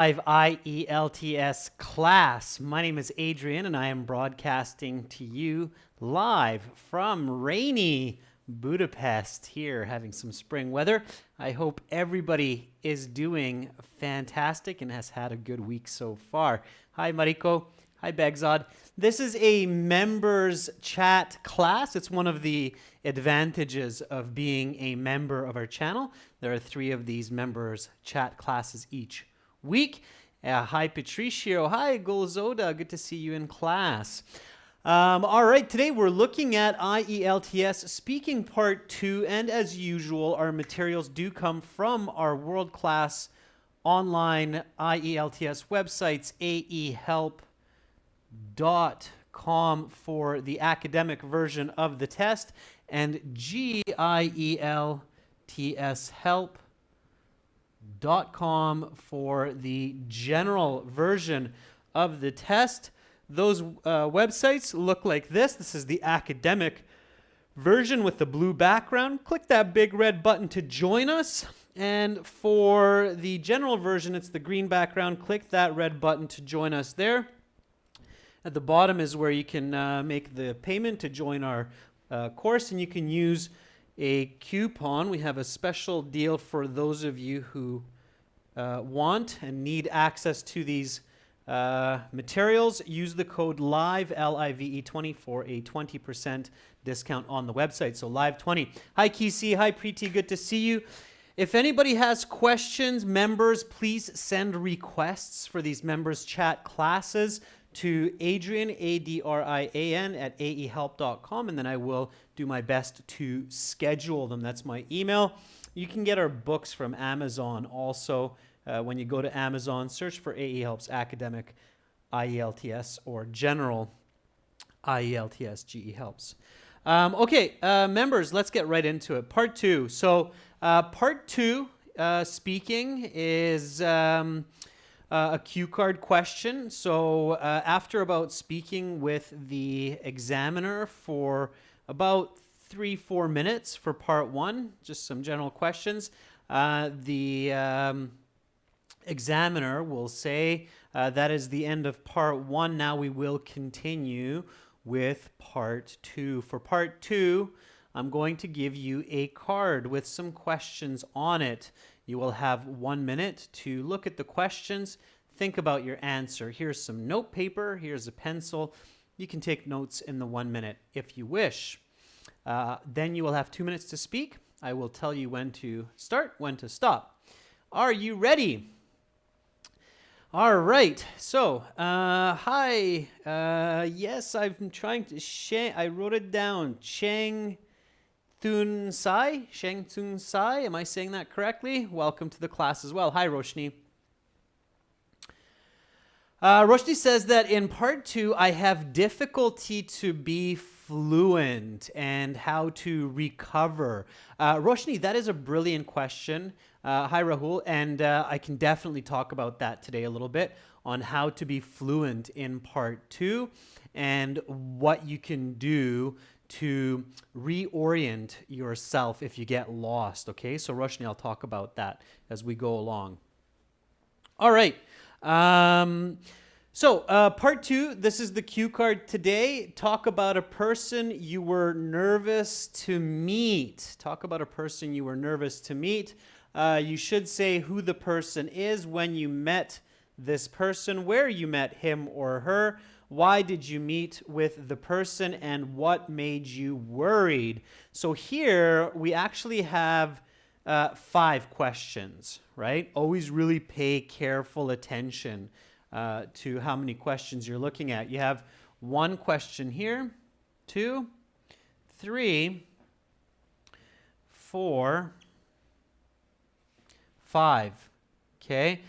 Live IELTS class. My name is Adrian and I am broadcasting to you live from rainy Budapest here, having some spring weather. I hope everybody is doing fantastic and has had a good week so far. Hi Mariko. Hi Begzod. This is a members chat class. It's one of the advantages of being a member of our channel. There are 3 of these members chat classes each week. Hi Patricio. Hi Golzoda. Good to see you in class. All right, today we're looking at IELTS speaking part 2, and as usual, our materials do come from our world-class online IELTS websites, aehelp.com for the academic version of the test, and gieltshelp.com for the general version of the test. Those websites look like this. This is the academic version with the blue background. Click that big red button to join us. And for the general version, it's the green background. Click that red button to join us there. At the bottom is where you can make the payment to join our course, and you can use a coupon. We have a special deal for those of you who want and need access to these materials. Use the code LIVE, L-I-V-E 20 for a 20% discount on the website. So LIVE20. Hi Kisi, hi Preeti, good to see you. If anybody has questions, members, please send requests for these members chat classes to Adrian, A-D-R-I-A-N, at aehelp.com, and then I will do my best to schedule them. That's my email. You can get our books from Amazon also. When you go to Amazon, search for AE Helps Academic IELTS or General IELTS GE Helps. Okay, members, let's get right into it. Part 2. So part 2 speaking is a cue card question. So after about speaking with the examiner for about 3-4 minutes for part 1, just some general questions, the examiner will say that is the end of part 1. Now we will continue with part 2. For part 2, I'm going to give you a card with some questions on it. You will have 1 minute to look at the questions, think about your answer. Here's some note paper, here's a pencil. You can take notes in the 1 minute if you wish. Then you will have 2 minutes to speak. I will tell you when to start, when to stop. Are you ready? All right, so, hi, yes, I'm trying to, I wrote it down, Sheng Thun Sai, am I saying that correctly? Welcome to the class as well. Hi, Roshni. Roshni says that in part 2, I have difficulty to be fluent and how to recover. Roshni, that is a brilliant question. Hi, Rahul, and I can definitely talk about that today a little bit on how to be fluent in part 2 and what you can do to reorient yourself if you get lost, okay? So, Roshni, I'll talk about that as we go along. All right. So, part 2, this is the cue card today. Talk about a person you were nervous to meet. Talk about a person you were nervous to meet. You should say who the person is, when you met this person, where you met him or her, why did you meet with the person, and what made you worried. So here we actually have 5 questions, right? Always really pay careful attention to how many questions you're looking at. You have 1 question here, 2, 3, 4, 5. Okay.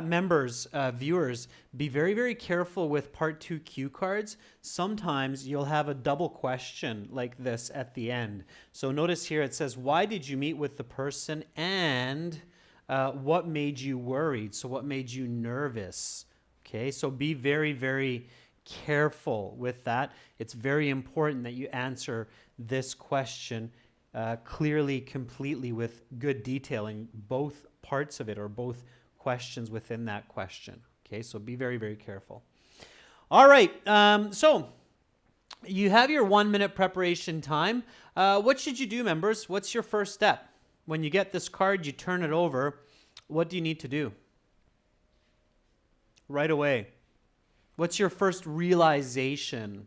Members, viewers, be very, very careful with part 2 cue cards. Sometimes you'll have a double question like this at the end. So notice here it says, why did you meet with the person, and what made you worried? So what made you nervous? Okay, so be very, very careful with that. It's very important that you answer this question clearly, completely, with good detail in both parts of it, or both questions within that question. Okay, so be very, very careful. All right, so you have your 1 minute preparation time. What should you do, members? What's your first step? When you get this card, you turn it over. What do you need to do? Right away. What's your first realization?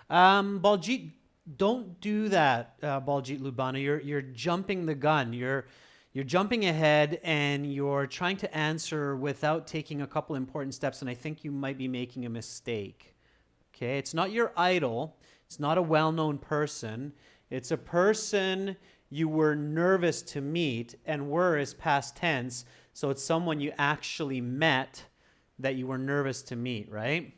Baljit, don't do that, Baljit Lubana. You're jumping the gun. You're jumping ahead and you're trying to answer without taking a couple important steps, and I think you might be making a mistake. Okay, it's not your idol. It's not a well-known person. It's a person you were nervous to meet, and were is past tense, so it's someone you actually met that you were nervous to meet, right?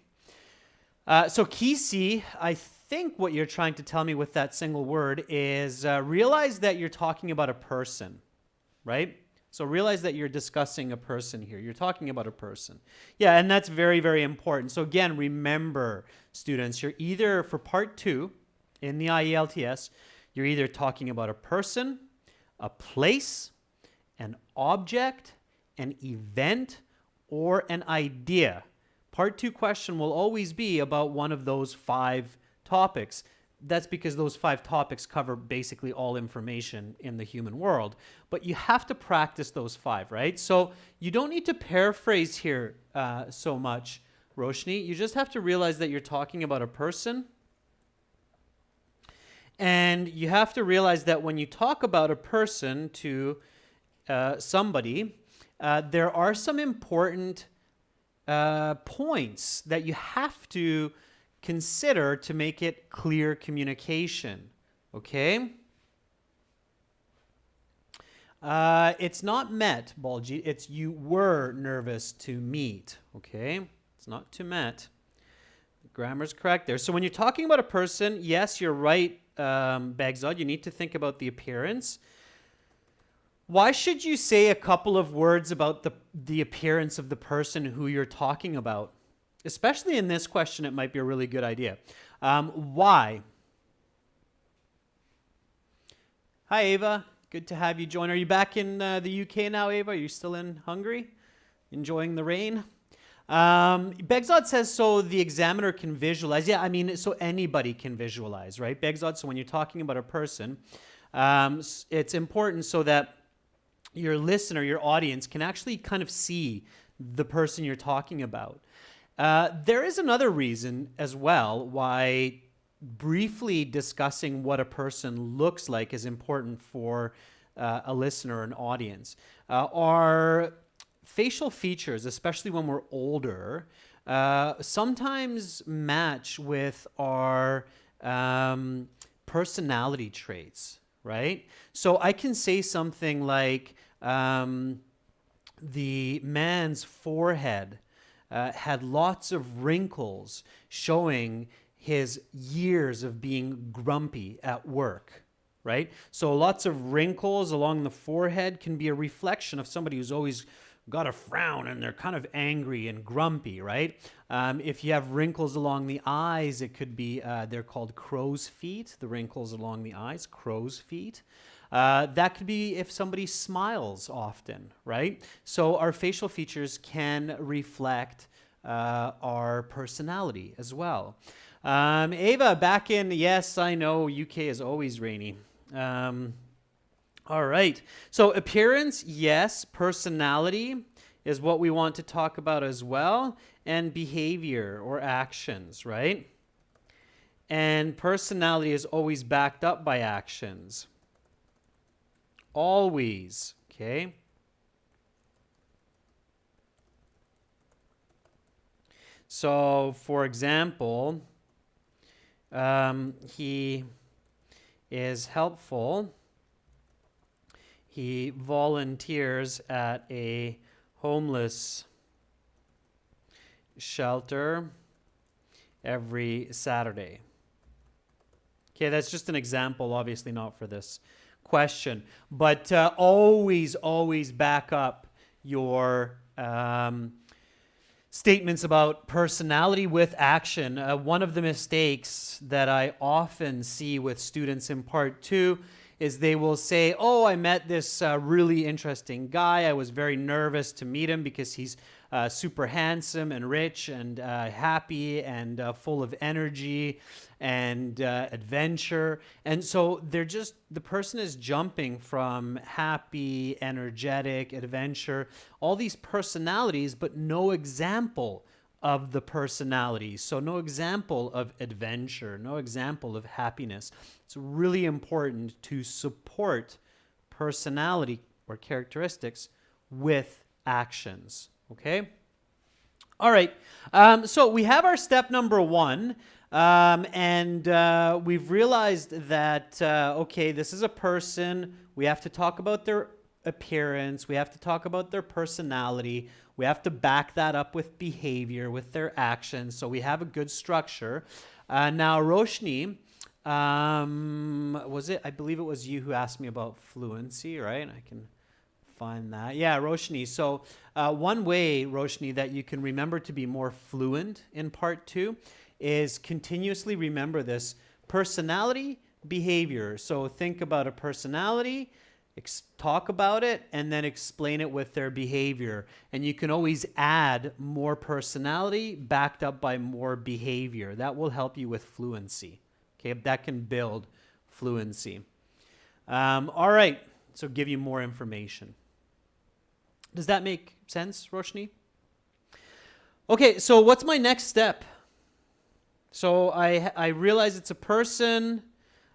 So Kisi, I think what you're trying to tell me with that single word is realize that you're talking about a person, right? So realize that you're discussing a person here. You're talking about a person. Yeah, and that's very, very important. So again, remember, students, you're either, for part 2 in the IELTS, you're either talking about a person, a place, an object, an event, or an idea. Part 2 question will always be about one of those 5 topics. That's because those 5 topics cover basically all information in the human world. But you have to practice those 5, right? So you don't need to paraphrase here so much, Roshni. You just have to realize that you're talking about a person. And you have to realize that when you talk about a person to somebody, there are some important points that you have to consider to make it clear communication, okay? It's not met, Balji. It's you were nervous to meet, okay? It's not to met. The grammar's correct there. So when you're talking about a person, yes, you're right, Bagzad. You need to think about the appearance. Why should you say a couple of words about the appearance of the person who you're talking about? Especially in this question, it might be a really good idea. Why? Hi, Ava. Good to have you join. Are you back in the UK now, Ava? Are you still in Hungary? Enjoying the rain? Begzad says, so the examiner can visualize. Yeah, I mean, so anybody can visualize, right? Begzad, so when you're talking about a person, it's important so that your listener, your audience, can actually kind of see the person you're talking about. There is another reason as well why briefly discussing what a person looks like is important for a listener or an audience. Our facial features, especially when we're older, sometimes match with our personality traits, right? So I can say something like the man's forehead had lots of wrinkles showing his years of being grumpy at work, right? So lots of wrinkles along the forehead can be a reflection of somebody who's always got a frown and they're kind of angry and grumpy, right? If you have wrinkles along the eyes, it could be, they're called crow's feet, the wrinkles along the eyes, crow's feet. That could be if somebody smiles often, right? So our facial features can reflect our personality as well. Ava, back in, yes, I know, UK is always rainy. All right. So appearance, yes. Personality is what we want to talk about as well. And behavior or actions, right? And personality is always backed up by actions. Always, okay? So, for example, he is helpful. He volunteers at a homeless shelter every Saturday. Okay, that's just an example, obviously not for this question. But always back up your statements about personality with action. One of the mistakes that I often see with students in part 2 is they will say, oh, I met this really interesting guy. I was very nervous to meet him because he's super handsome and rich and happy and full of energy and adventure. And so the person is jumping from happy, energetic, adventure, all these personalities, but no example of the personalities. So no example of adventure, no example of happiness. It's really important to support personality or characteristics with actions. Okay? All right. So we have our step number 1. And we've realized that, okay, this is a person. We have to talk about their appearance. We have to talk about their personality. We have to back that up with behavior, with their actions. So we have a good structure. Now, Roshni, was it? I believe it was you who asked me about fluency, right? I can find that. Yeah, Roshni. So one way, Roshni, that you can remember to be more fluent in part 2 is continuously remember this personality, behavior. So think about a personality, talk about it, and then explain it with their behavior. And you can always add more personality backed up by more behavior. That will help you with fluency. Okay, that can build fluency. All right, so give you more information. Does that make sense, Roshni? Okay, so what's my next step? So I realize it's a person.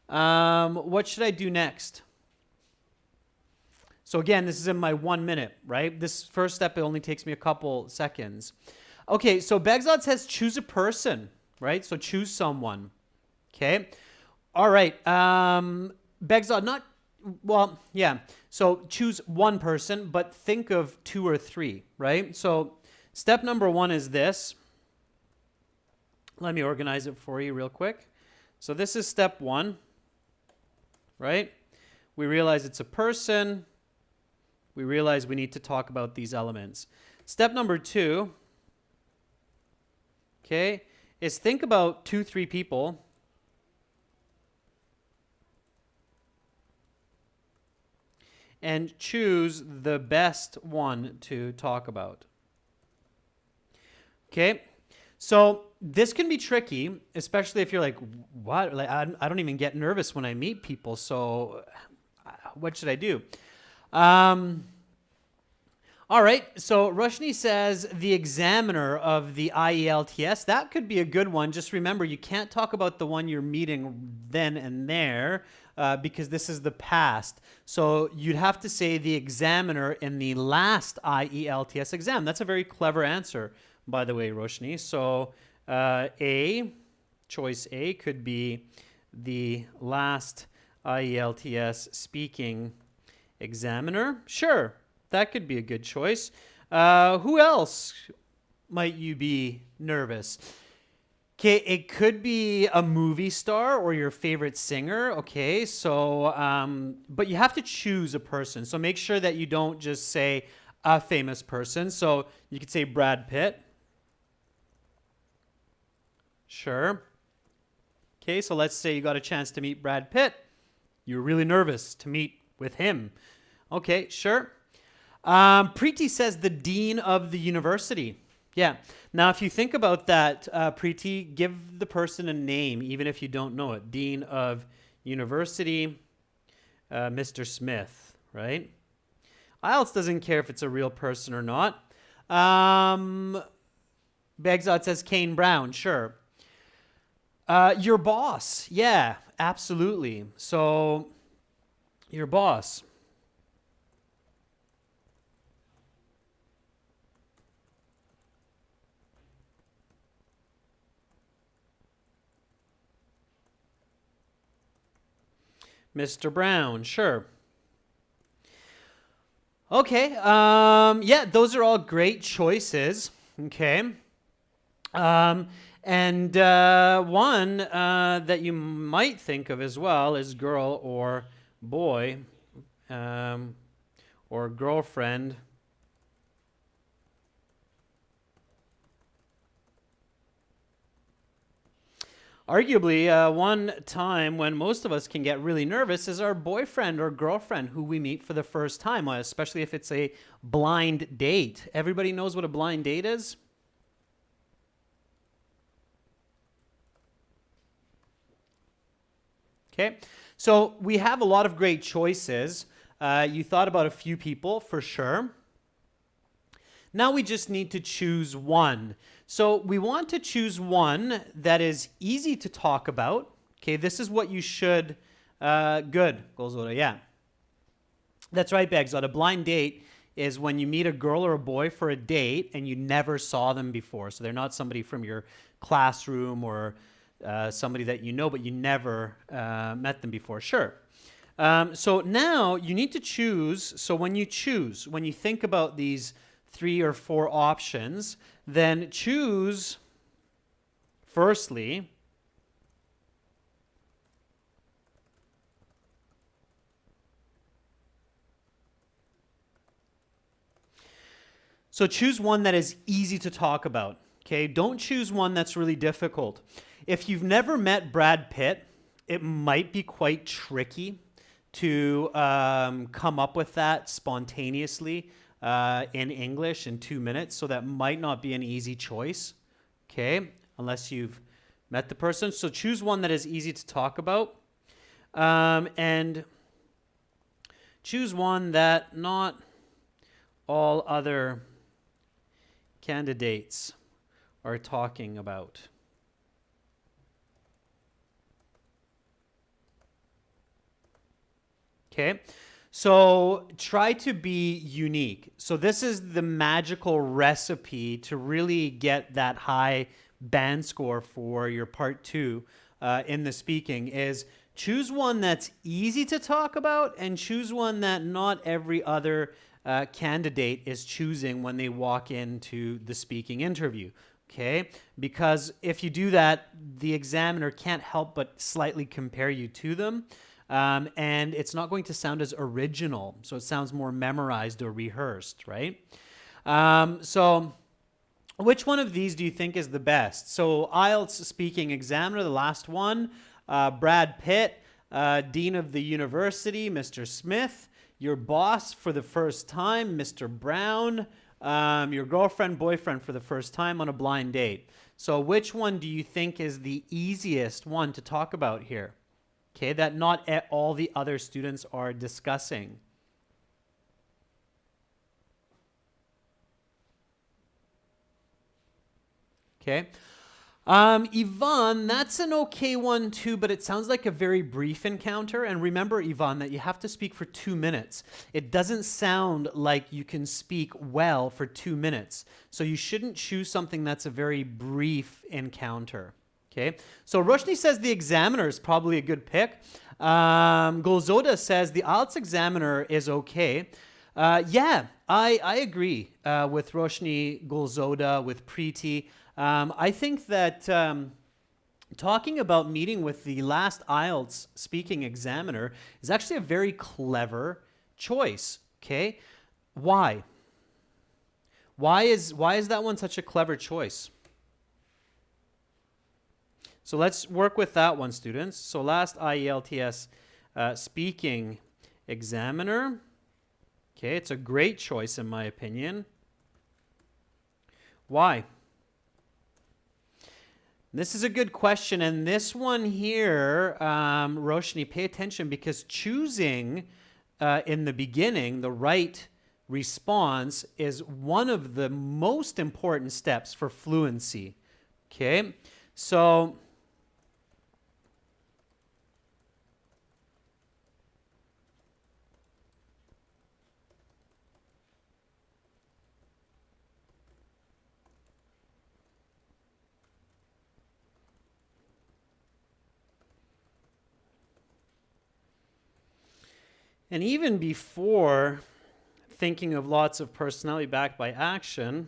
What should I do next? So again, this is in my 1 minute, right? This first step, it only takes me a couple seconds. Okay, so Begzad says choose a person, right? So choose someone. Okay. All right. Begzad, yeah. So choose one person, but think of 2 or 3, right? So step number 1 is this. Let me organize it for you real quick. So this is step 1, right? We realize it's a person. We realize we need to talk about these elements. Step number 2, okay, is think about 2, 3 people. And choose the best one to talk about. Okay? So this can be tricky, especially if you're like, what? Like, I don't even get nervous when I meet people, so what should I do? All right, so Roshni says the examiner of the IELTS. That could be a good one. Just remember, you can't talk about the one you're meeting then and there because this is the past. So you'd have to say the examiner in the last IELTS exam. That's a very clever answer, by the way, Roshni. So choice A could be the last IELTS speaking examiner. Sure. That could be a good choice. Who else might you be nervous? Okay, it could be a movie star or your favorite singer. Okay, so, but you have to choose a person. So make sure that you don't just say a famous person. So you could say Brad Pitt. Sure. Okay, so let's say you got a chance to meet Brad Pitt. You're really nervous to meet with him. Okay, sure. Preeti says the dean of the university. Yeah. Now, if you think about that, Preeti, give the person a name, even if you don't know it. Dean of university, Mr. Smith, right? IELTS doesn't care if it's a real person or not. Begzad says Kane Brown. Sure. Your boss. Yeah, absolutely. So, your boss. Mr. Brown, sure. Okay, yeah, those are all great choices, okay? And one that you might think of as well is girl or boy or girlfriend. Arguably, one time when most of us can get really nervous is our boyfriend or girlfriend who we meet for the first time, especially if it's a blind date. Everybody knows what a blind date is? Okay, so we have a lot of great choices. You thought about a few people for sure. Now we just need to choose one. So we want to choose one that is easy to talk about. Okay, this is what you should, good, Golzora, yeah. That's right, Begzod. A blind date is when you meet a girl or a boy for a date and you never saw them before. So they're not somebody from your classroom or somebody that you know, but you never met them before. Sure. So now you need to choose. So when you think about these 3 or 4 options, then choose, firstly, so choose one that is easy to talk about, okay? Don't choose one that's really difficult. If you've never met Brad Pitt, it might be quite tricky to come up with that spontaneously in English in 2 minutes, so that might not be an easy choice, okay, unless you've met the person. So choose one that is easy to talk about, and choose one that not all other candidates are talking about. Okay, so try to be unique. So this is the magical recipe to really get that high band score for your part 2 in the speaking is choose one that's easy to talk about and choose one that not every other candidate is choosing when they walk into the speaking interview. Okay, because if you do that, the examiner can't help but slightly compare you to them. And it's not going to sound as original. So it sounds more memorized or rehearsed, right? So which one of these do you think is the best? So IELTS speaking examiner, the last one, Brad Pitt, Dean of the University, Mr. Smith, your boss for the first time, Mr. Brown, your girlfriend, boyfriend for the first time on a blind date. So which one do you think is the easiest one to talk about here? Okay, that not all the other students are discussing. Okay. Yvonne, that's an okay one too, but it sounds like a very brief encounter. And remember, Yvonne, that you have to speak for 2 minutes. It doesn't sound like you can speak well for 2 minutes. So you shouldn't choose something that's a very brief encounter. Okay, so Roshni says the examiner is probably a good pick. Golzoda says the IELTS examiner is okay. Yeah, I agree with Roshni, Golzoda, with Preeti. I think that talking about meeting with the last IELTS speaking examiner is actually a very clever choice. Okay, why? Why is that one such a clever choice? So let's work with that one, students. So last IELTS speaking examiner. Okay, it's a great choice in my opinion. Why? This is a good question, and this one here, Roshni, pay attention, because choosing in the beginning the right response is one of the most important steps for fluency. Okay, so and even before thinking of lots of personality backed by action,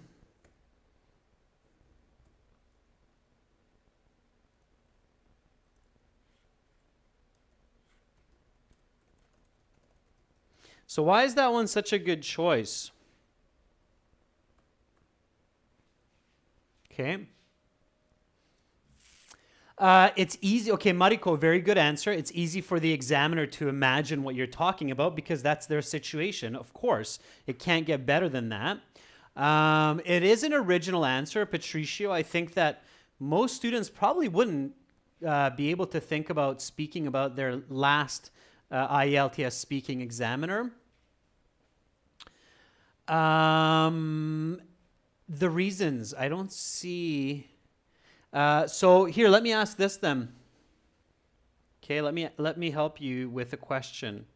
so why is that one such a good choice? Okay. It's easy. Okay, Mariko, very good answer. It's easy for the examiner to imagine what you're talking about because that's their situation. Of course, it can't get better than that. It is an original answer, Patricio. I think that most students probably wouldn't be able to think about speaking about their last IELTS speaking examiner. The reasons, I don't see. So here, let me ask this then. Okay, let me help you with a question.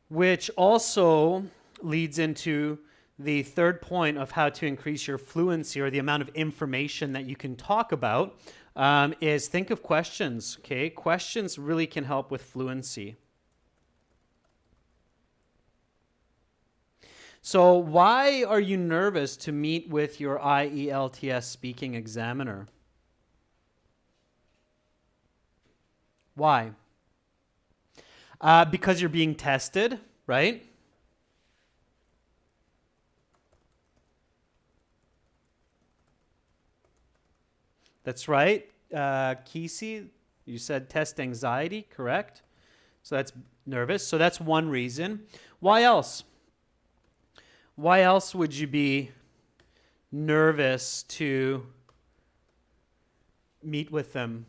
Which also leads into the third point of how to increase your fluency or the amount of information that you can talk about is think of questions, okay? Questions really can help with fluency. So why are you nervous to meet with your IELTS speaking examiner? Why? Because you're being tested, right? That's right. Kesey, you said test anxiety, correct? So that's nervous. So that's one reason. Why else? Why else would you be nervous to meet with them?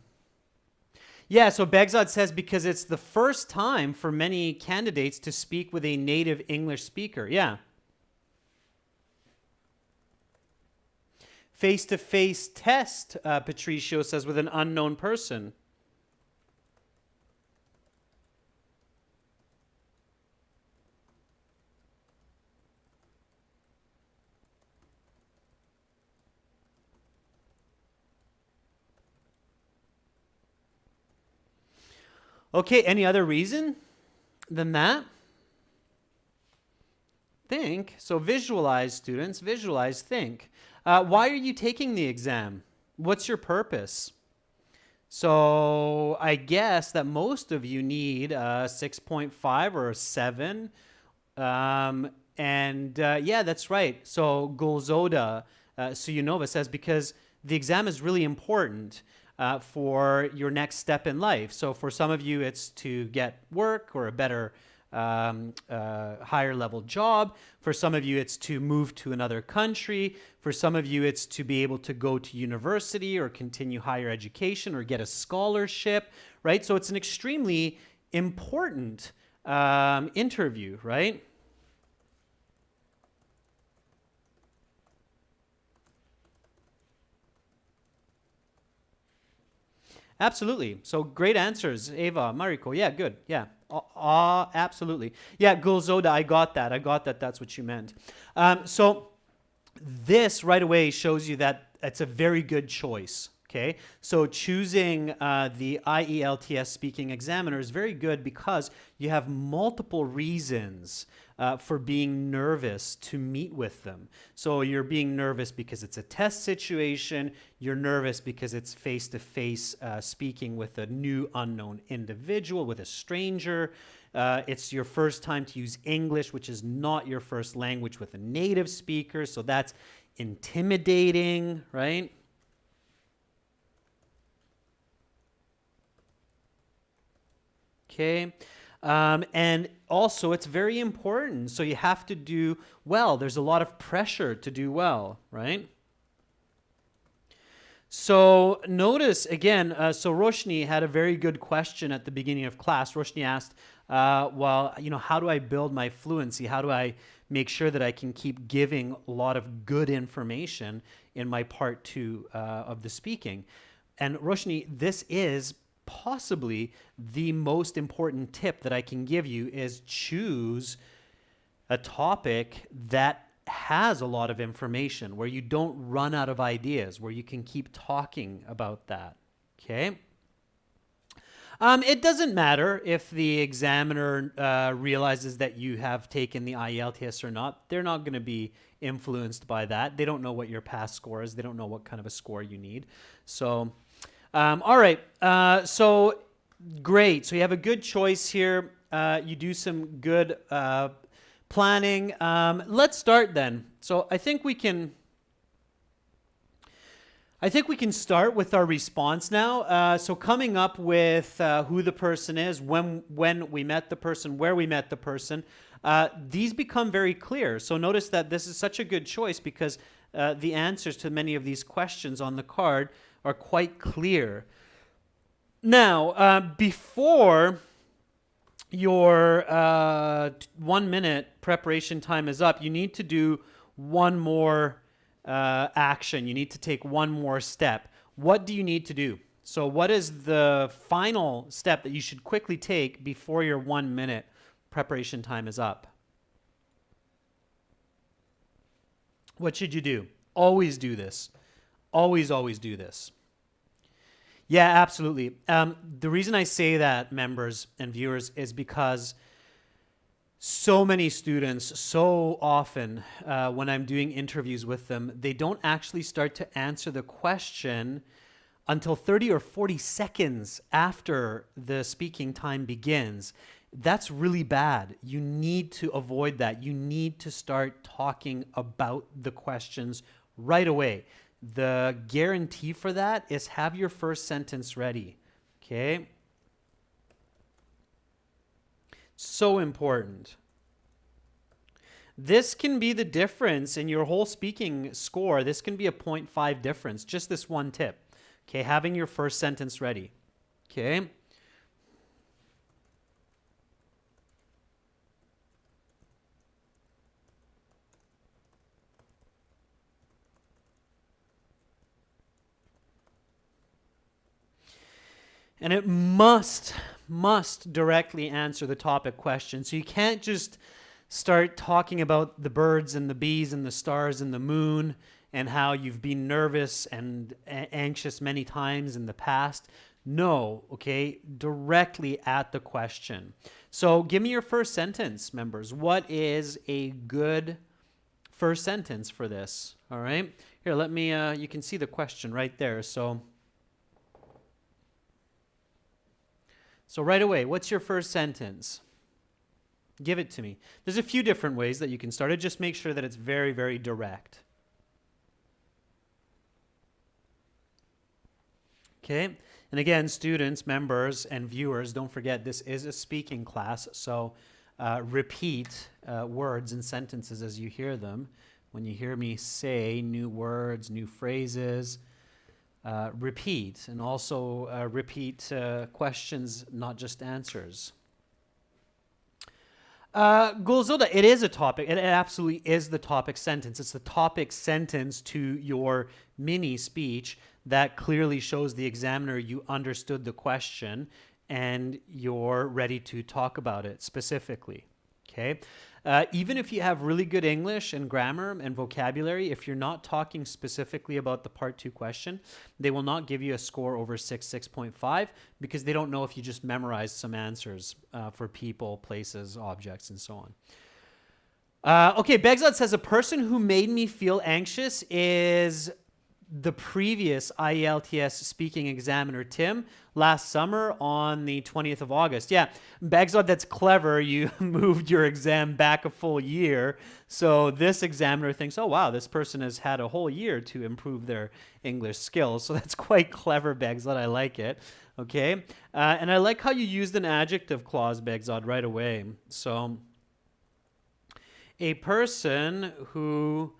Yeah, so Begzad says because it's the first time for many candidates to speak with a native English speaker. Yeah. Face-to-face test, Patricio says, with an unknown person. Okay, any other reason than that? Think. So visualize, students. Visualize, think. Why are you taking the exam? What's your purpose? So I guess that most of you need a 6.5 or a 7. Yeah, that's right. So Golzoda Suyunova says because the exam is really important for your next step in life. So for some of you, it's to get work or a better higher level job. For some of you, it's to move to another country. For some of you, it's to be able to go to university or continue higher education or get a scholarship, right? So it's an extremely important interview, right? Absolutely. So great answers, Ava, Mariko. Yeah, good. Yeah. Absolutely. Yeah, Gulzoda, I got that. I got that. That's what you meant. So this right away shows you that it's a very good choice. Okay, so choosing the IELTS speaking examiner is very good because you have multiple reasons for being nervous to meet with them. So you're being nervous because it's a test situation. You're nervous because it's face-to-face speaking with a new unknown individual, with a stranger. It's your first time to use English, which is not your first language with a native speaker. So that's intimidating, right? Okay. And also, it's very important. So you have to do well. There's a lot of pressure to do well, right? So notice again, so Roshni had a very good question at the beginning of class. Roshni asked, well, how do I build my fluency? How do I make sure that I can keep giving a lot of good information in my part 2 of the speaking? And Roshni, this is possibly the most important tip that I can give you is choose a topic that has a lot of information, where you don't run out of ideas, where you can keep talking about that, okay? It doesn't matter if the examiner realizes that you have taken the IELTS or not. They're not going to be influenced by that. They don't know what your past score is. They don't know what kind of a score you need. So, all right. So Great. So you have a good choice here. You do some good planning. Let's start then. So I think we can start with our response now. So coming up with who the person is, when we met the person, where we met the person, these become very clear. So notice that this is such a good choice because the answers to many of these questions on the card are quite clear. Now, before your 1 minute preparation time is up, you need to do one more action. You need to take one more step. What do you need to do? So what is the final step that you should quickly take before your 1 minute preparation time is up? What should you do? Always do this. Always, always do this. Yeah, absolutely. The reason I say that, members and viewers, is because so many students, so often, when I'm doing interviews with them, they don't actually start to answer the question until 30 or 40 seconds after the speaking time begins. That's really bad. You need to avoid that. You need to start talking about the questions right away. The guarantee for that is have your first sentence ready. Okay? So important. This can be the difference in your whole speaking score. This can be a 0.5 difference, just this one tip. Okay, having your first sentence ready. Okay? And it must directly answer the topic question. So you can't just start talking about the birds and the bees and the stars and the moon and how you've been nervous and anxious many times in the past. No, okay, directly at the question. So give me your first sentence, members. What is a good first sentence for this? All right. Here, let me, you can see the question right there. So right away, what's your first sentence? Give it to me. There's a few different ways that you can start it. Just make sure that it's very, very direct. Okay? And again, students, members, and viewers, don't forget this is a speaking class, so repeat words and sentences as you hear them. When you hear me say new words, new phrases, repeat, and also repeat questions, not just answers. Gulzilda, it is a topic. It absolutely is the topic sentence. It's the topic sentence to your mini speech that clearly shows the examiner you understood the question and you're ready to talk about it specifically. Okay? Even if you have really good English and grammar and vocabulary, if you're not talking specifically about the part 2 question, they will not give you a score over 6.5 because they don't know if you just memorized some answers for people, places, objects, and so on. Okay, Begzad says a person who made me feel anxious is the previous IELTS speaking examiner, Tim, last summer on the 20th of August. Yeah, Bagzad, that's clever. You moved your exam back a full year. So this examiner thinks, oh, wow, this person has had a whole year to improve their English skills. So that's quite clever, Bagzad. I like it. Okay. And I like how you used an adjective clause, Bagzad, right away. So a person who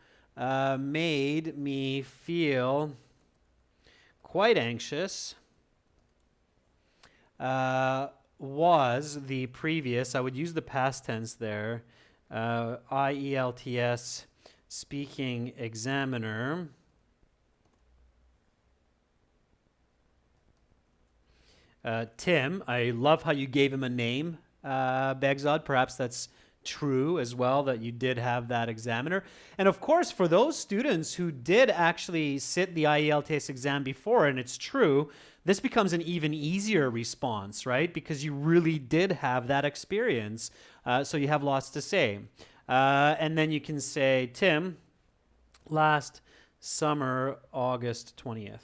made me feel quite anxious was the previous, I would use the past tense there, IELTS speaking examiner. Tim, I love how you gave him a name, Begzad. Perhaps that's true as well, that you did have that examiner. And of course, for those students who did actually sit the IELTS exam before, and it's true, this becomes an even easier response, right? Because you really did have that experience. So you have lots to say. And then you can say, Tim, last summer, August 20th.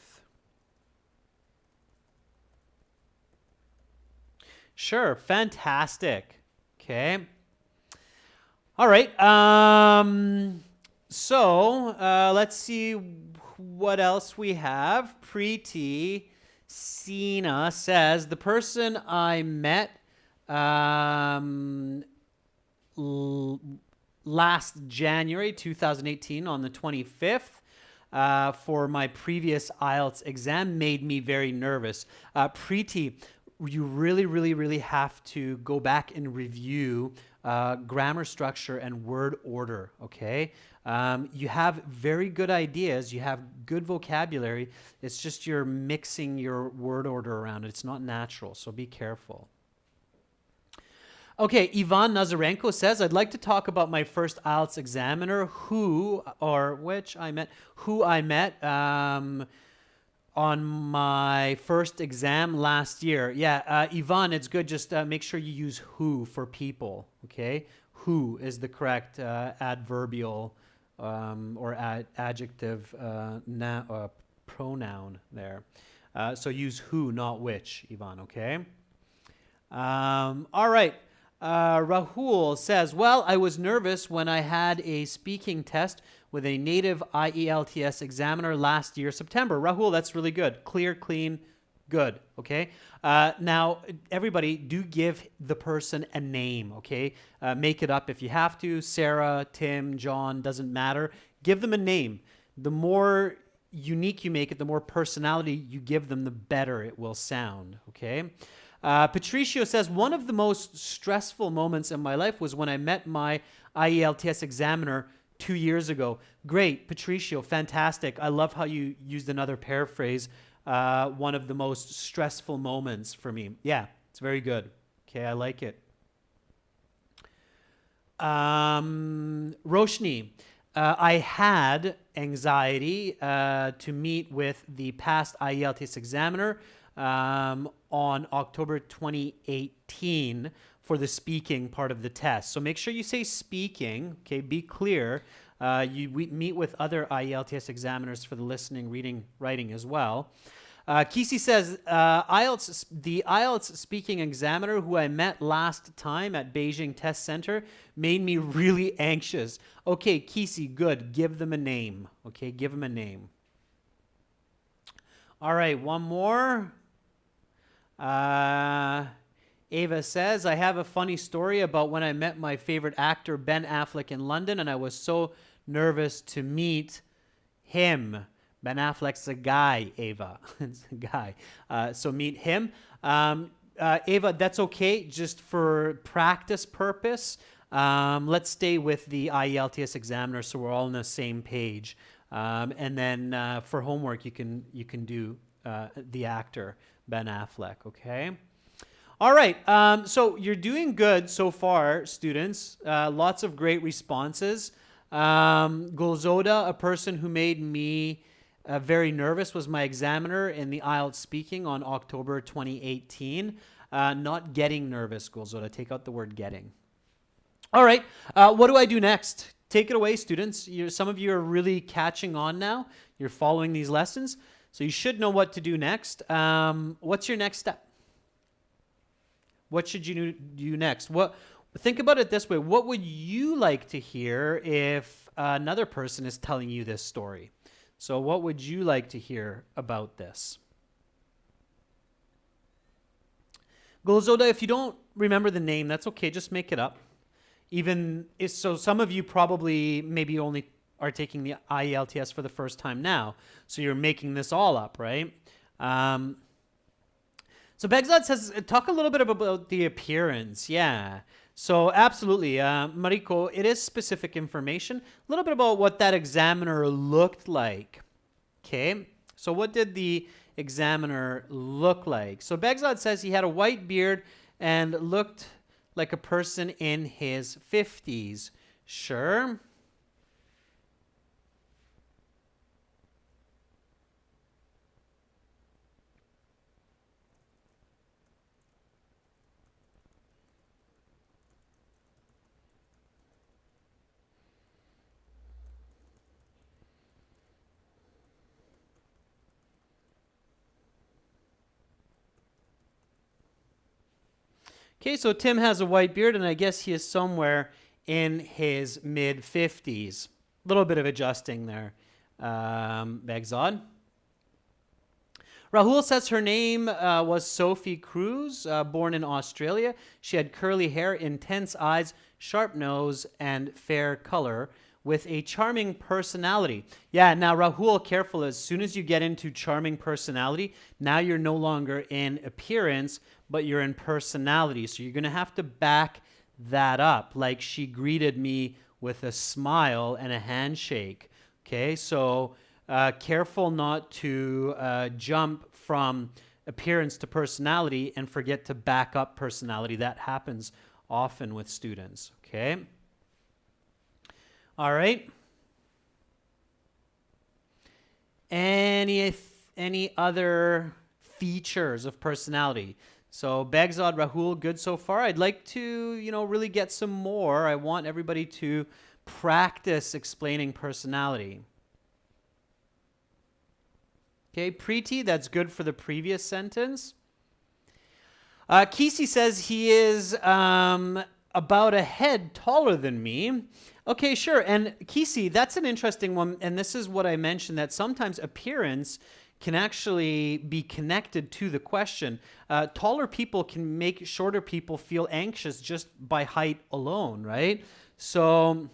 Sure, fantastic. Okay. All right. Let's see what else we have. Preeti Sina says the person I met um, last January 2018 on the 25th for my previous IELTS exam made me very nervous. Preeti, you really have to go back and review grammar structure and word order, okay? You have very good ideas. You have good vocabulary. It's just you're mixing your word order around. It's not natural, so be careful. Okay, Ivan Nazarenko says, I'd like to talk about my first IELTS examiner who I met on my first exam last year. Yeah, Ivan, it's good. Just make sure you use who for people, okay? Who is the correct adverbial or adjective pronoun there. So use who, not which, Ivan, okay? All right. Rahul says, well, I was nervous when I had a speaking test with a native IELTS examiner last year, September. Rahul, that's really good. Clear, clean, good, okay? Now, everybody, do give the person a name, okay? Make it up if you have to. Sarah, Tim, John, doesn't matter. Give them a name. The more unique you make it, the more personality you give them, the better it will sound, okay? Patricio says, one of the most stressful moments in my life was when I met my IELTS examiner 2 years ago. Great, Patricio, fantastic. I love how you used another paraphrase. One of the most stressful moments for me. Yeah, it's very good. Okay, I like it. Roshni, I had anxiety to meet with the past IELTS examiner on October 2018 for the speaking part of the test. So make sure you say speaking, okay, be clear. We meet with other IELTS examiners for the listening, reading, writing as well. Kisi says, the IELTS speaking examiner who I met last time at Beijing Test Center made me really anxious. Okay, Kisi, good. Give them a name. Okay, give them a name. All right, one more. Ava says, I have a funny story about when I met my favorite actor, Ben Affleck, in London, and I was so nervous to meet him. Ben Affleck's a guy, Ava. It's a guy. So meet him. Ava, that's okay, just for practice purpose. Let's stay with the IELTS examiner so we're all on the same page. And then for homework, you can do the actor, Ben Affleck, okay? All right, so you're doing good so far, students. Lots of great responses. Golzoda, a person who made me very nervous, was my examiner in the IELTS speaking on October 2018. Not getting nervous, Golzoda. Take out the word getting. All right, what do I do next? Take it away, students. Some of you are really catching on now. You're following these lessons, so you should know what to do next. What's your next step? What should you do next? Think about it this way. What would you like to hear if another person is telling you this story? So what would you like to hear about this? Golzoda, if you don't remember the name, that's okay. Just make it up. So some of you probably maybe only are taking the IELTS for the first time now. So you're making this all up, right? So Begzad says, talk a little bit about the appearance. Yeah. So absolutely, Mariko, it is specific information. A little bit about what that examiner looked like. Okay. So what did the examiner look like? So Begzad says he had a white beard and looked like a person in his 50s. Sure. Okay, so Tim has a white beard, and I guess he is somewhere in his mid-50s. A little bit of adjusting there, Begzod. Rahul says her name was Sophie Cruz, born in Australia. She had curly hair, intense eyes, sharp nose, and fair color, with a charming personality. Yeah, now Rahul, careful, as soon as you get into charming personality, now you're no longer in appearance, but you're in personality. So you're going to have to back that up. Like, she greeted me with a smile and a handshake. Okay, so careful not to jump from appearance to personality and forget to back up personality. That happens often with students. Okay. All right. Any other features of personality? So Begzod, Rahul, good so far. I'd like to, really get some more. I want everybody to practice explaining personality. Okay, Preeti, that's good for the previous sentence. Kisi says he is about a head taller than me. Okay, sure. And Kisi, that's an interesting one. And this is what I mentioned, that sometimes appearance can actually be connected to the question. Taller people can make shorter people feel anxious just by height alone, right? So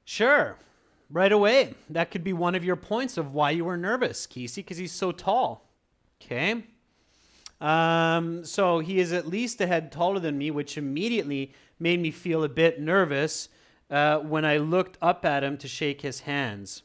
sure, right away. That could be one of your points of why you were nervous, Kisi, because he's so tall. Okay. So he is at least a head taller than me, which immediately made me feel a bit nervous when I looked up at him to shake his hands.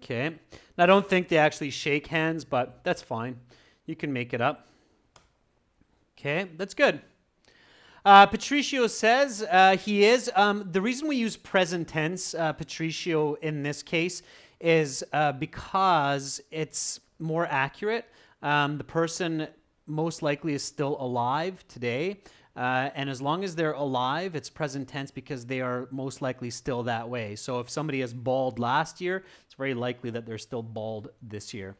Okay. I don't think they actually shake hands, but that's fine. You can make it up. Okay, that's good. Patricio says he is. The reason we use present tense, Patricio, in this case is because it's more accurate. The person most likely is still alive today. And as long as they're alive, it's present tense because they are most likely still that way. So if somebody is bald last year, it's very likely that they're still bald this year.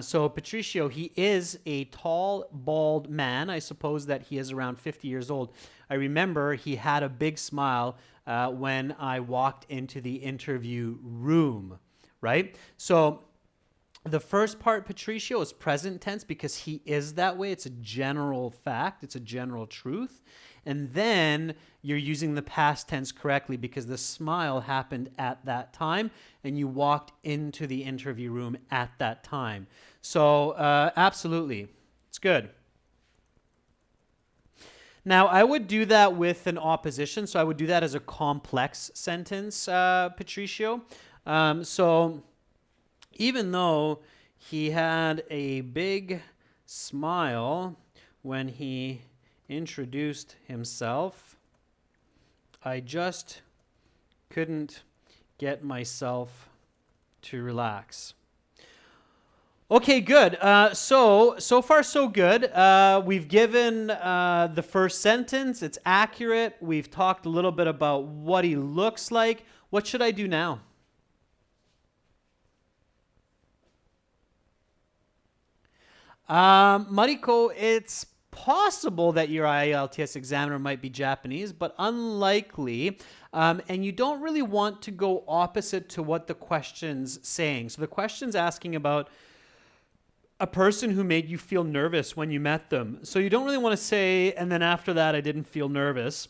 So Patricio, he is a tall, bald man. I suppose that he is around 50 years old. I remember he had a big smile when I walked into the interview room, right? So the first part, Patricio, is present tense because he is that way. It's a general fact. It's a general truth. And then you're using the past tense correctly because the smile happened at that time and you walked into the interview room at that time. So absolutely, it's good. Now, I would do that with an opposition. So I would do that as a complex sentence, Patricio. So even though he had a big smile when he introduced himself, I just couldn't get myself to relax. Okay, good. So far so good. We've given the first sentence. It's accurate. We've talked a little bit about what he looks like. What should I do now? Mariko, it's possible that your IELTS examiner might be Japanese, but unlikely. And you don't really want to go opposite to what the question's saying. So the question's asking about a person who made you feel nervous when you met them. So you don't really want to say, and then after that, I didn't feel nervous.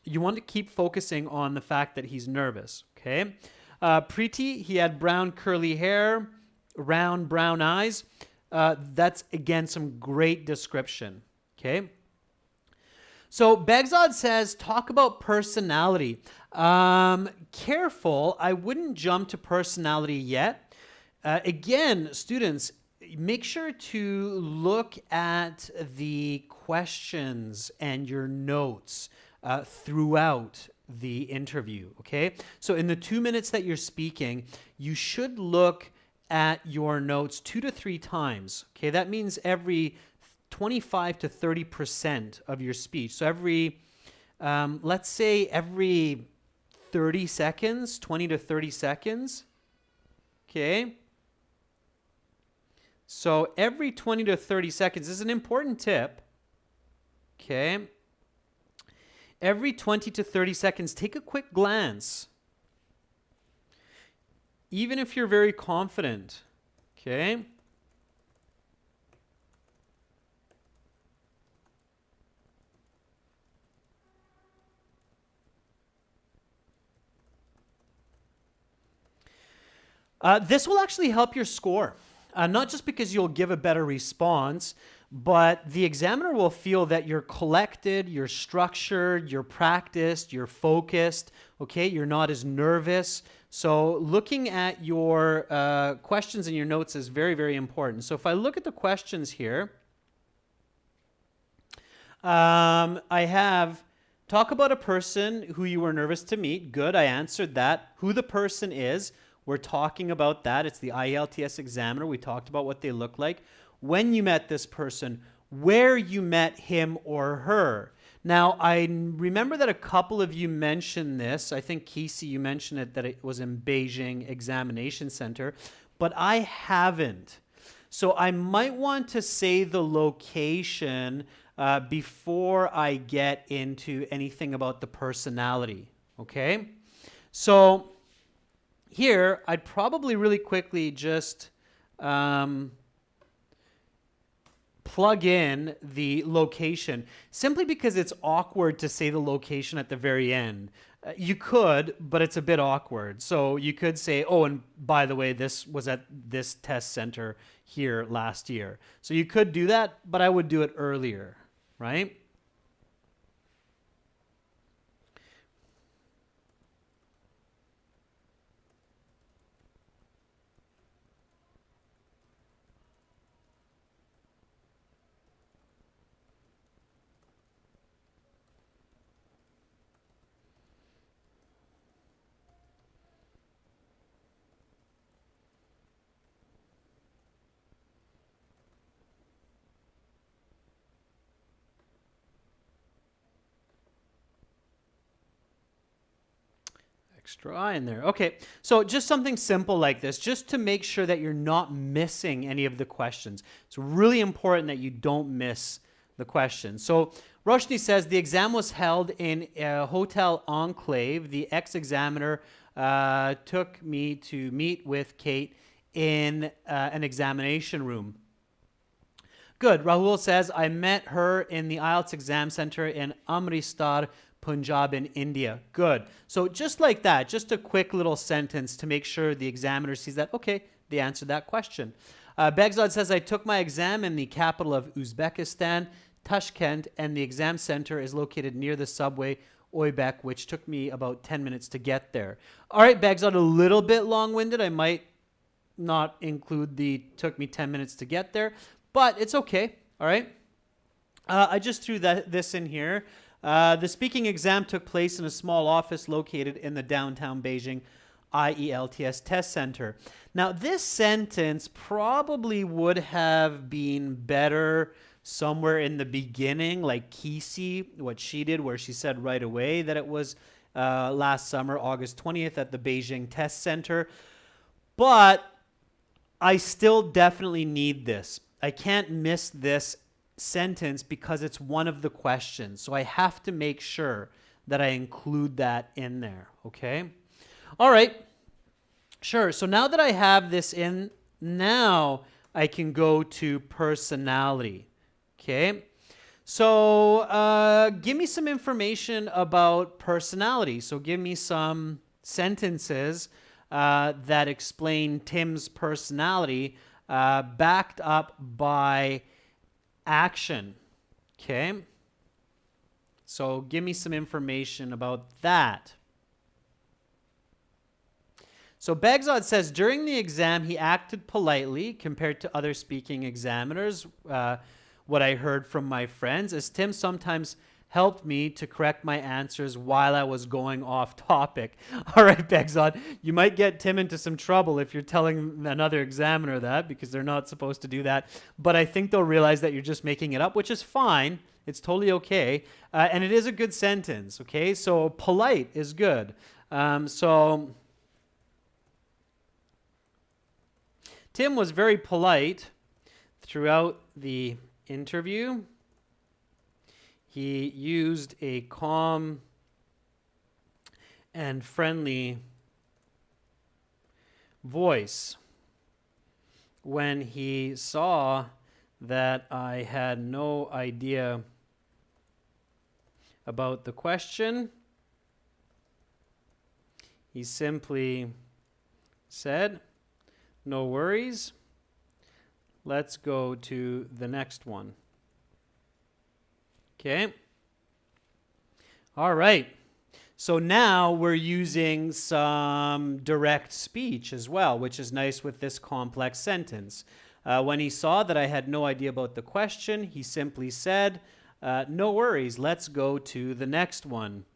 You want to keep focusing on the fact that he's nervous, okay? Preeti, he had brown curly hair, round brown eyes. That's, again, some great description, okay? So Begzod says, talk about personality. Careful, I wouldn't jump to personality yet. Again, students, make sure to look at the questions and your notes throughout the interview, okay? So in the 2 minutes that you're speaking, you should look at your notes 2 to 3 times, okay? That means every 25 to 30% of your speech. So every, let's say every 30 seconds, 20 to 30 seconds, okay? So every 20 to 30 seconds is an important tip, okay? Every 20 to 30 seconds, take a quick glance. Even if you're very confident, okay? This will actually help your score. Not just because you'll give a better response, but the examiner will feel that you're collected, you're structured, you're practiced, you're focused, okay? You're not as nervous. So looking at your questions and your notes is very, very important. So if I look at the questions here, I have talk about a person who you were nervous to meet. Good, I answered that. Who the person is. We're talking about that. It's the IELTS examiner. We talked about what they look like. When you met this person, where you met him or her. Now, I remember that a couple of you mentioned this. I think, Casey, you mentioned it, that it was in Beijing Examination Center, but I haven't. So I might want to say the location before I get into anything about the personality, okay? So here, I'd probably really quickly just plug in the location, simply because it's awkward to say the location at the very end. You could, but it's a bit awkward. So you could say, oh, and by the way, this was at this test center here last year. So you could do that, but I would do it earlier, right? Extra I in there. Okay, so just something simple like this, just to make sure that you're not missing any of the questions. It's really important that you don't miss the questions. So Roshni says the exam was held in a hotel enclave. The ex-examiner took me to meet with Kate in an examination room. Good. Rahul says, I met her in the IELTS exam center in Amritsar, Punjab in India. Good. So just like that, just a quick little sentence to make sure the examiner sees that, okay, they answered that question. Begzad says, I took my exam in the capital of Uzbekistan, Tashkent, and the exam center is located near the subway Oybek, which took me about 10 minutes to get there. All right, Begzad, a little bit long-winded. I might not include the took me 10 minutes to get there, but it's okay, all right? I just threw this in here. The speaking exam took place in a small office located in the downtown Beijing IELTS test center. Now, this sentence probably would have been better somewhere in the beginning, like Casey, what she did, where she said right away that it was last summer, August 20th, at the Beijing test center. But I still definitely need this. I can't miss this sentence because it's one of the questions. So I have to make sure that I include that in there, okay? All right, sure. So now that I have this in, now I can go to personality, okay? So give me some information about personality. So give me some sentences that explain Tim's personality backed up by action, okay? So give me some information about that. So Bagzod says, during the exam, he acted politely compared to other speaking examiners, what I heard from my friends, as Tim sometimes helped me to correct my answers while I was going off topic. All right, Bagzod, you might get Tim into some trouble if you're telling another examiner that, because they're not supposed to do that. But I think they'll realize that you're just making it up, which is fine. It's totally okay. And it is a good sentence, okay? So polite is good. So Tim was very polite throughout the interview. He used a calm and friendly voice when he saw that I had no idea about the question. He simply said, "No worries. Let's go to the next one." Okay. All right. So now we're using some direct speech as well, which is nice with this complex sentence. When he saw that I had no idea about the question, he simply said, "No worries, let's go to the next one."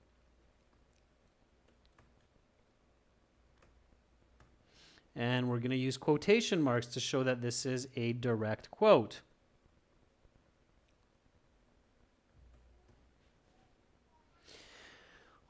And we're going to use quotation marks to show that this is a direct quote.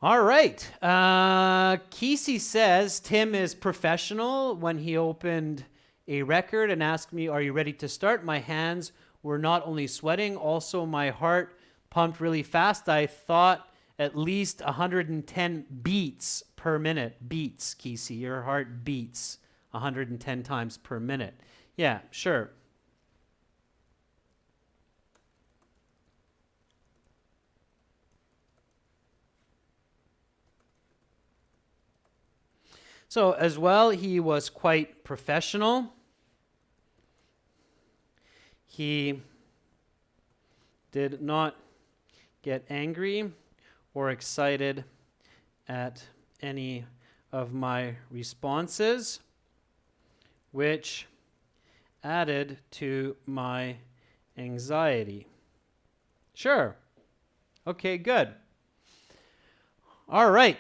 All right. Kesey says Tim is professional. When he opened a record and asked me, "Are you ready to start?" my hands were not only sweating, also my heart pumped really fast. I thought at least 110 beats per minute. Beats, Kesey. Your heart beats 110 times per minute. Yeah, sure. So as well, he was quite professional. He did not get angry or excited at any of my responses, which added to my anxiety. Sure. Okay, good. All right.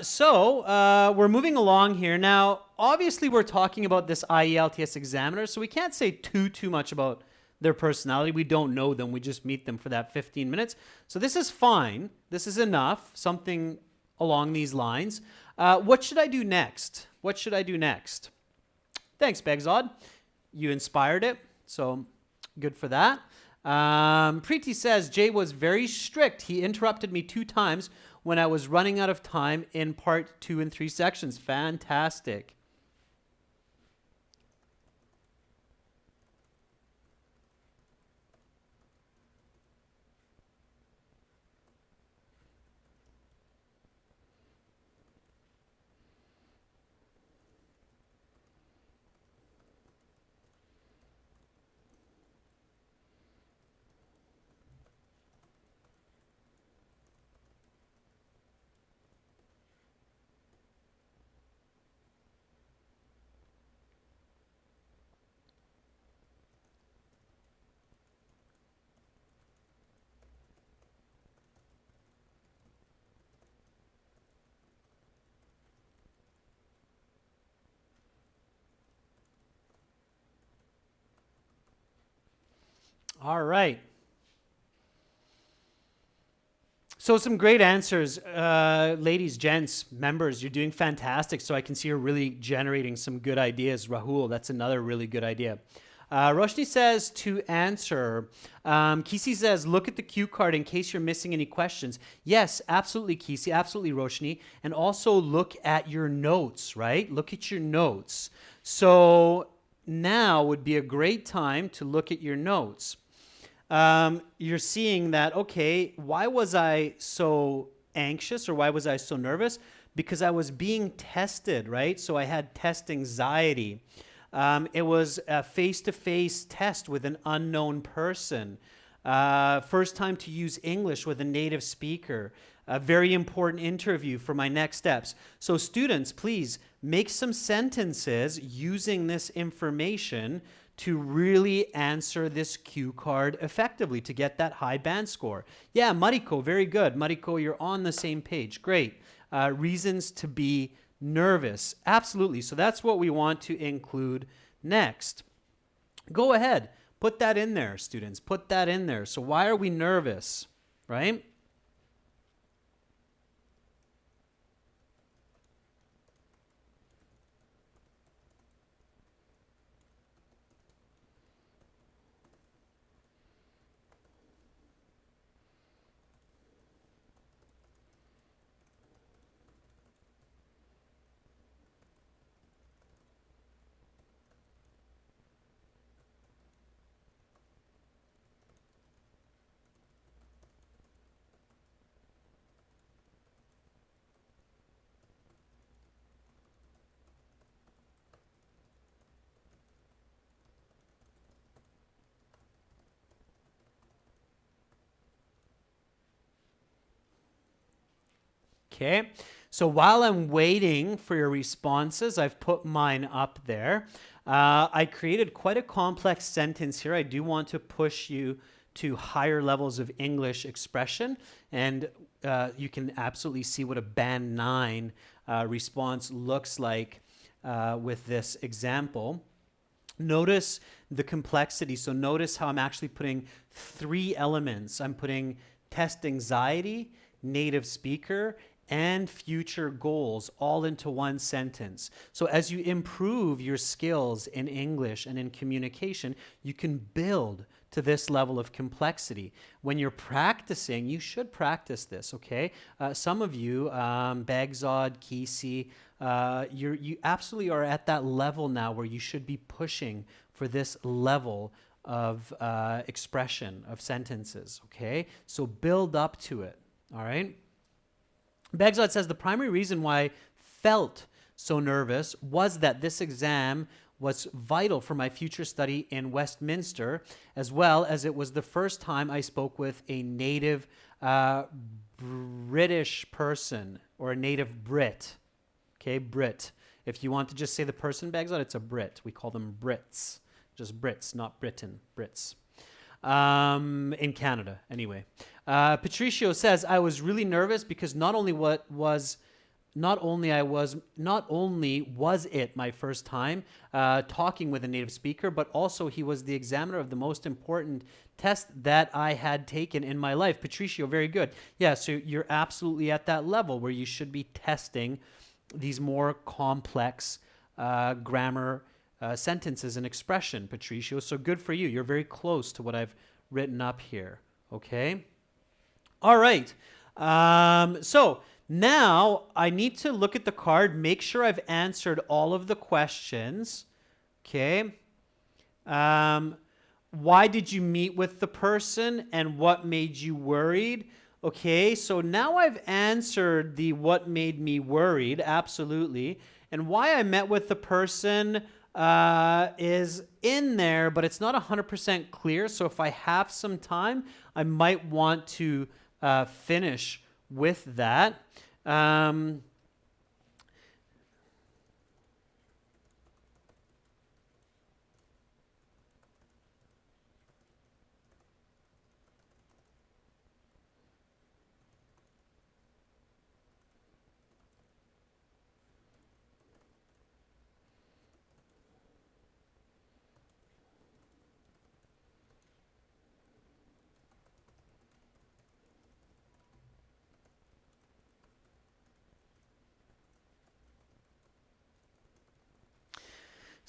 So we're moving along here. Now, obviously, we're talking about this IELTS examiner, so we can't say too much about their personality. We don't know them. We just meet them for that 15 minutes. So this is fine. This is enough, something along these lines. What should I do next? What should I do next? Thanks, Begzod. You inspired it, so good for that. Preeti says, Jay was very strict. He interrupted me 2 times when I was running out of time in part 2 and 3 sections. Fantastic. All right. So some great answers. Ladies, gents, members, you're doing fantastic. So I can see you're really generating some good ideas. Rahul, that's another really good idea. Roshni says to answer. Kisi says, look at the cue card in case you're missing any questions. Yes, absolutely, Kisi. Absolutely, Roshni. And also look at your notes, right? Look at your notes. So now would be a great time to look at your notes. You're seeing that, okay, why was I so anxious or why was I so nervous? Because I was being tested, right? So I had test anxiety. It was a face-to-face test with an unknown person. First time to use English with a native speaker. A very important interview for my next steps. So students, please make some sentences using this information to really answer this cue card effectively to get that high band score. Yeah, Mariko, very good. Mariko, you're on the same page. Great. Reasons to be nervous. Absolutely. So that's what we want to include next. Go ahead. Put that in there, students. Put that in there. So why are we nervous, right? Okay, so while I'm waiting for your responses, I've put mine up there. I created quite a complex sentence here. I do want to push you to higher levels of English expression, and you can absolutely see what a band 9 response looks like with this example. Notice the complexity. So notice how I'm actually putting 3 elements. I'm putting test anxiety, native speaker, and future goals all into one sentence. So as you improve your skills in English and in communication, you can build to this level of complexity. When you're practicing, you should practice this, okay? Some of you, Bagzod, Kesey, you absolutely are at that level now where you should be pushing for this level of expression of sentences, okay? So build up to it, all right? Bagzod says the primary reason why I felt so nervous was that this exam was vital for my future study in Westminster, as well as it was the first time I spoke with a native British person or a native Brit. Okay, Brit. If you want to just say the person, Bagzod, it's a Brit. We call them Brits. Just Brits, not Britain, Brits. In Canada, anyway. Patricio says, I was really nervous because not only was it my first time talking with a native speaker, but also he was the examiner of the most important test that I had taken in my life. Patricio, very good. Yeah, so you're absolutely at that level where you should be testing these more complex grammar sentences and expression, Patricio. So good for you. You're very close to what I've written up here. Okay? All right. So now I need to look at the card, make sure I've answered all of the questions. Okay? Why did you meet with the person and what made you worried? Okay, so now I've answered the what made me worried, absolutely. And why I met with the person is in there, but it's not 100% clear. So if I have some time, I might want to finish with that.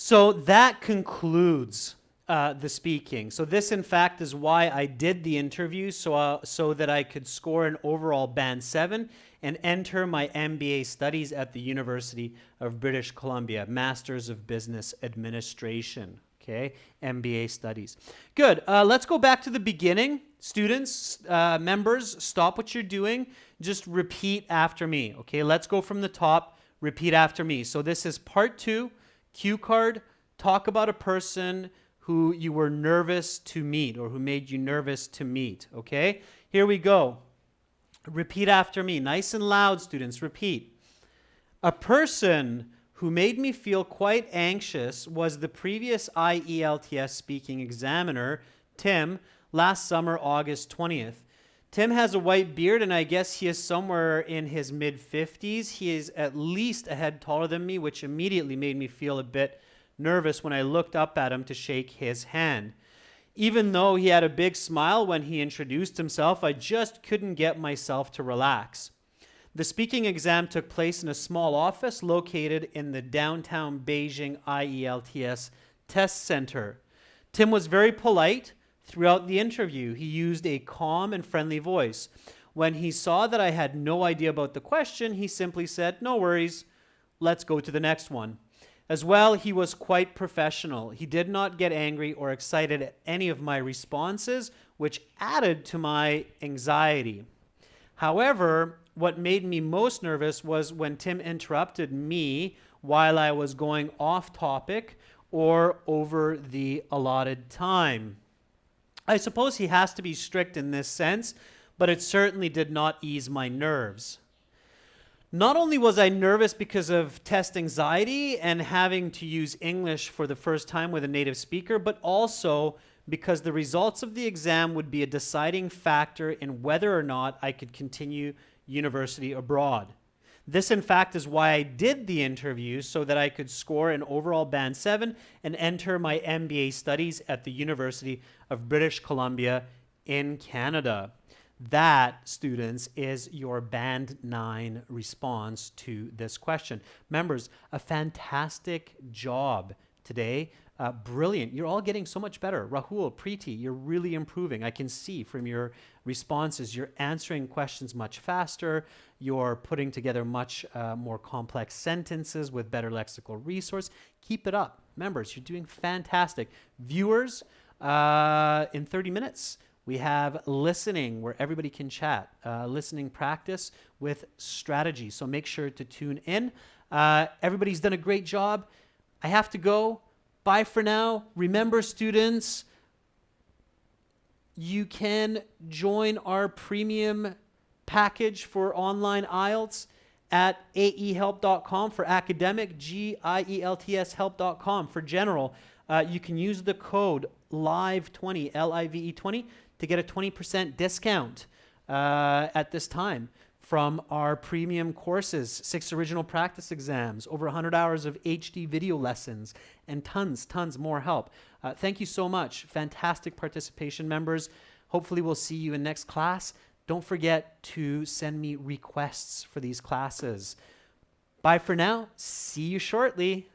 So that concludes the speaking. So this, in fact, is why I did the interview, so that I could score an overall band 7 and enter my MBA studies at the University of British Columbia, Masters of Business Administration. Okay, MBA studies. Good. Let's go back to the beginning. Students, members, stop what you're doing. Just repeat after me. Okay, let's go from the top. Repeat after me. So this is part 2. Cue card, talk about a person who you were nervous to meet or who made you nervous to meet, okay? Here we go. Repeat after me. Nice and loud, students. Repeat. A person who made me feel quite anxious was the previous IELTS speaking examiner, Tim, last summer, August 20th. Tim has a white beard, and I guess he is somewhere in his mid-50s. He is at least a head taller than me, which immediately made me feel a bit nervous when I looked up at him to shake his hand. Even though he had a big smile when he introduced himself, I just couldn't get myself to relax. The speaking exam took place in a small office located in the downtown Beijing IELTS test center. Tim was very polite throughout the interview. He used a calm and friendly voice. When he saw that I had no idea about the question, he simply said, "No worries, let's go to the next one." As well, he was quite professional. He did not get angry or excited at any of my responses, which added to my anxiety. However, what made me most nervous was when Tim interrupted me while I was going off topic or over the allotted time. I suppose he has to be strict in this sense, but it certainly did not ease my nerves. Not only was I nervous because of test anxiety and having to use English for the first time with a native speaker, but also because the results of the exam would be a deciding factor in whether or not I could continue university abroad. This, in fact, is why I did the interview, so that I could score an overall Band 7 and enter my MBA studies at the University of British Columbia in Canada. That, students, is your Band 9 response to this question. Members, a fantastic job today. Brilliant. You're all getting so much better. Rahul, Preeti, you're really improving. I can see from your responses, you're answering questions much faster. You're putting together much more complex sentences with better lexical resource. Keep it up. Members, you're doing fantastic. Viewers, in 30 minutes, we have listening where everybody can chat, listening practice with strategy. So make sure to tune in. Everybody's done a great job. I have to go. Bye for now. Remember, students, you can join our premium package for online IELTS at aehelp.com for academic, GIELTS help.com for general. You can use the code LIVE20, LIVE20, to get a 20% discount at this time from our premium courses, 6 original practice exams, over 100 hours of HD video lessons, and tons more help. Thank you so much. Fantastic participation, members. Hopefully we'll see you in next class. Don't forget to send me requests for these classes. Bye for now. See you shortly.